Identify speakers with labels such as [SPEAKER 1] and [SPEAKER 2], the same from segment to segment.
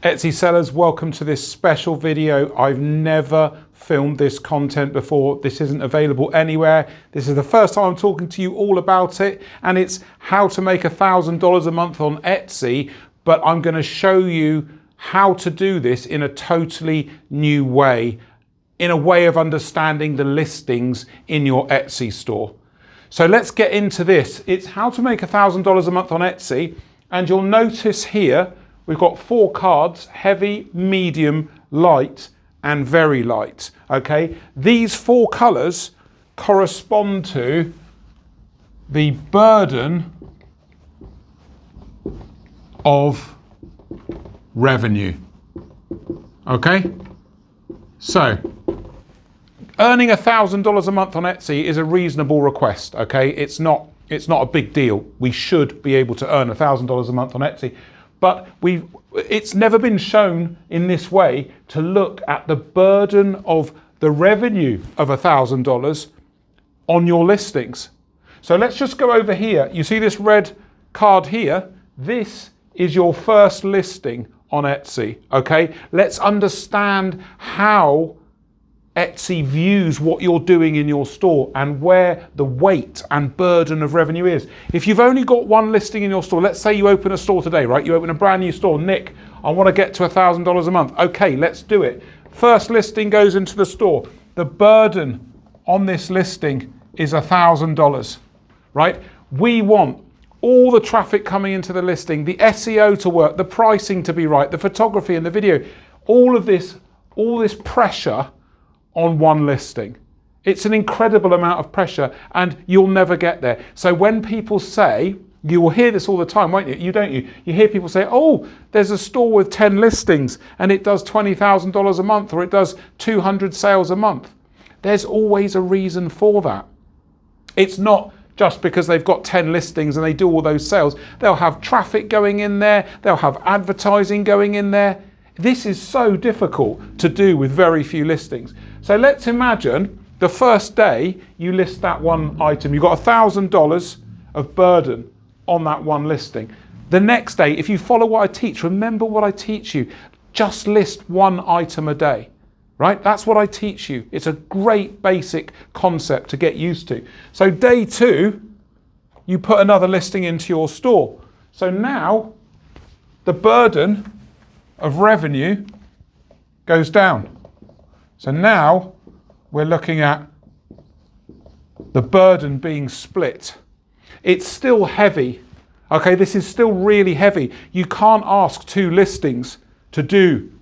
[SPEAKER 1] Etsy sellers, welcome to this special video. I've never filmed this content before. This isn't available anywhere. This is the first time I'm talking to you all about it, and it's how to make $1,000 a month on Etsy, but I'm going to show you how to do this in a totally new way, in a way of understanding the listings in your Etsy store. So let's get into this. It's how to make $1,000 a month on Etsy, and you'll notice here we've got 4 cards: heavy, medium, light, and very light. Okay, these 4 colors correspond to the burden of revenue. Okay, so earning $1,000 a month on Etsy is a reasonable request. Okay, it's not a big deal. We should be able to earn $1,000 a month on Etsy. But it's never been shown in this way to look at the burden of the revenue of $1,000 on your listings. So let's just go over here. You see this red card here? This is your first listing on Etsy, okay? Let's understand how Etsy views what you're doing in your store and where the weight and burden of revenue is. If you've only got one listing in your store, let's say you open a store today, right? You open a brand new store. Nick, I want to get to $1,000 a month. Okay, let's do it. First listing goes into the store. The burden on this listing is $1,000, right? We want all the traffic coming into the listing, the SEO to work, the pricing to be right, the photography and the video, all this pressure on one listing. It's an incredible amount of pressure, and you'll never get there. So when people say, you will hear this all the time, won't you? Don't you? You hear people say, oh, there's a store with 10 listings and it does $20,000 a month, or it does 200 sales a month. There's always a reason for that. It's not just because they've got 10 listings and they do all those sales. They'll have traffic going in there. They'll have advertising going in there. This is so difficult to do with very few listings. So let's imagine the first day you list that one item. You've got $1,000 of burden on that one listing. The next day, if you follow what I teach, remember what I teach you, just list one item a day, right? That's what I teach you. It's a great basic concept to get used to. So day 2, you put another listing into your store. So now the burden of revenue goes down. So now we're looking at the burden being split. It's still heavy. Okay, this is still really heavy. You can't ask 2 listings to do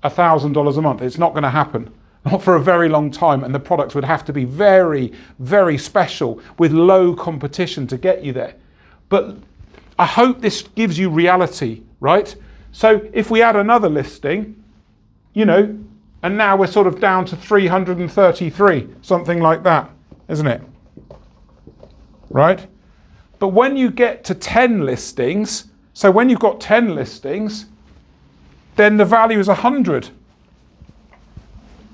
[SPEAKER 1] $1,000 a month. It's not going to happen. Not for a very long time, and the products would have to be very, very special with low competition to get you there. But I hope this gives you reality, right? So if we add another listing, you know, and now we're sort of down to 333, something like that, isn't it? Right? But when you get to 10 listings, so when you've got 10 listings, then the value is 100.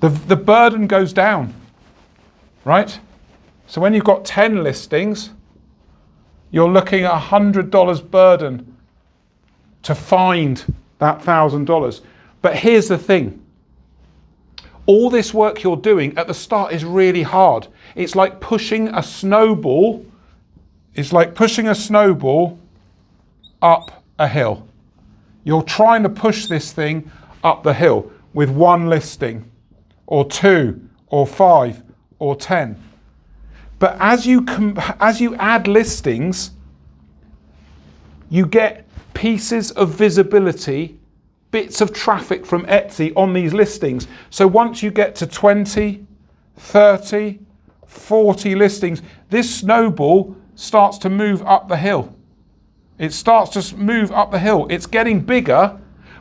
[SPEAKER 1] The burden goes down, right? So when you've got 10 listings, you're looking at $100 burden to find that $1,000. But here's the thing. All this work you're doing at the start is really hard. It's like pushing a snowball. It's like pushing a snowball up a hill. You're trying to push this thing up the hill with one listing, or 2, or 5, or 10. But as you add listings, you get pieces of visibility, bits of traffic from Etsy on these listings. So once you get to 20, 30, 40 listings, this snowball starts to move up the hill. It starts to move up the hill. It's getting bigger,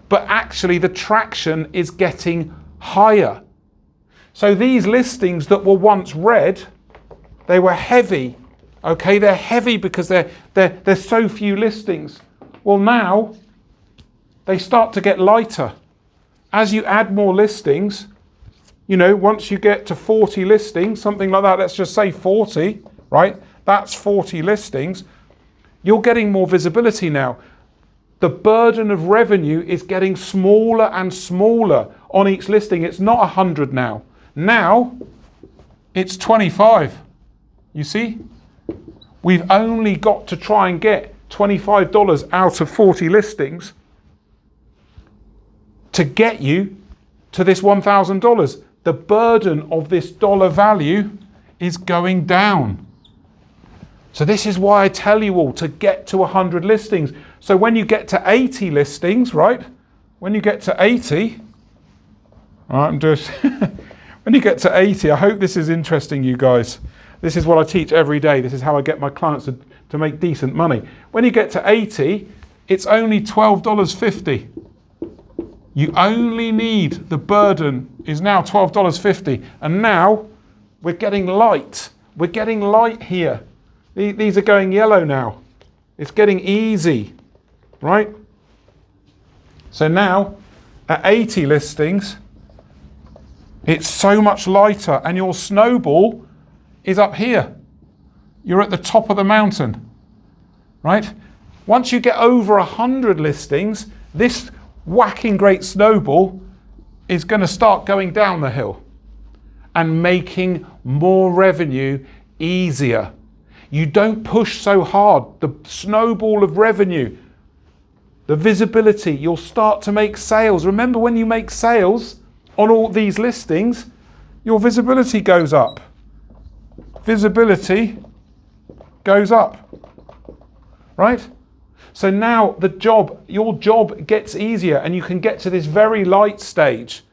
[SPEAKER 1] but actually the traction is getting higher. So these listings that were once red, they were heavy. Okay, they're heavy because there's so few listings. Well, now they start to get lighter. As you add more listings, you know, once you get to 40 listings, something like that, let's just say 40, right? That's 40 listings. You're getting more visibility now. the burden of revenue is getting smaller and smaller on each listing. It's not 100 now. Now it's 25. You see? We've only got to try and get $25 out of 40 listings to get you to this $1,000. The burden of this dollar value is going down. So this is why I tell you all to get to 100 listings. So when you get to 80 listings, right? When you get to 80, all right, when you get to 80, I hope this is interesting, you guys. This is what I teach every day. This is how I get my clients to make decent money. When you get to 80, it's only $12.50. You only need, the burden is now $12.50. And now we're getting light. We're getting light here. These are going yellow now. It's getting easy, right? So now at 80 listings, it's so much lighter, and your snowball is up here. You're at the top of the mountain, right? Once you get over 100 listings, this whacking great snowball is going to start going down the hill and making more revenue easier. You don't push so hard. The snowball of revenue, the visibility, you'll start to make sales. Remember, when you make sales on all these listings, your visibility goes up. Visibility goes up, right? So now your job gets easier, and you can get to this very light stage.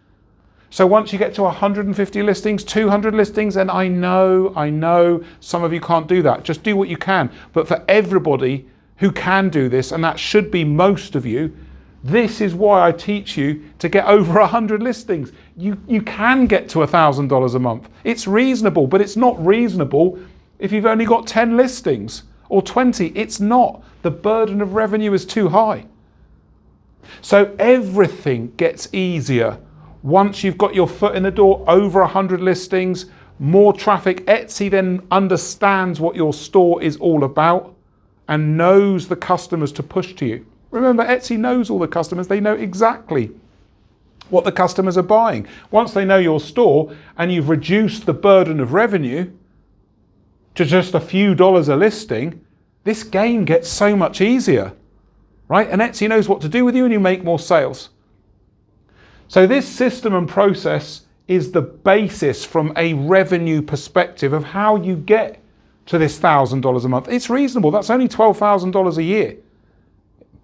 [SPEAKER 1] So once you get to 150 listings, 200 listings, and I know some of you can't do that. Just do what you can. But for everybody who can do this, and that should be most of you, this is why I teach you to get over 100 listings. You can get to $1,000 a month. It's reasonable, but it's not reasonable if you've only got 10 listings or 20. It's not. The burden of revenue is too high. So everything gets easier once you've got your foot in the door, over 100 listings, more traffic. Etsy then understands what your store is all about and knows the customers to push to you. Remember, Etsy knows all the customers. They know exactly what the customers are buying. Once they know your store and you've reduced the burden of revenue to just a few dollars a listing, this game gets so much easier, right? And Etsy knows what to do with you, and you make more sales. So this system and process is the basis from a revenue perspective of how you get to this $1,000 a month. It's reasonable. That's only $12,000 a year.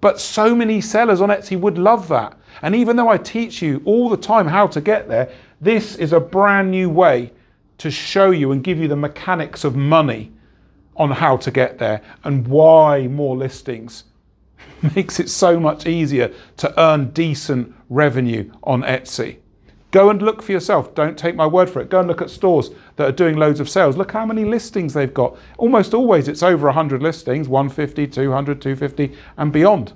[SPEAKER 1] But so many sellers on Etsy would love that. And even though I teach you all the time how to get there, this is a brand new way to show you and give you the mechanics of money on how to get there and why more listings makes it so much easier to earn decent revenue on Etsy. Go and look for yourself. Don't take my word for it. Go and look at stores that are doing loads of sales. Look how many listings they've got. Almost always it's over 100 listings, 150, 200, 250 and beyond.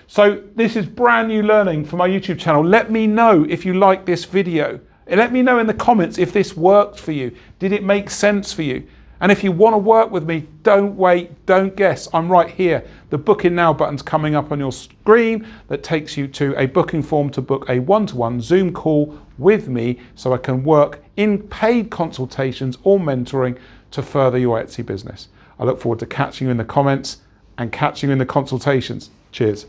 [SPEAKER 1] So this is brand new learning for my YouTube channel. Let me know if you like this video. Let me know in the comments if this worked for you. Did it make sense for you? And if you want to work with me, don't wait, don't guess. I'm right here. The Booking Now button's coming up on your screen that takes you to a booking form to book a one-to-one Zoom call with me so I can work in paid consultations or mentoring to further your Etsy business. I look forward to catching you in the comments and catching you in the consultations. Cheers.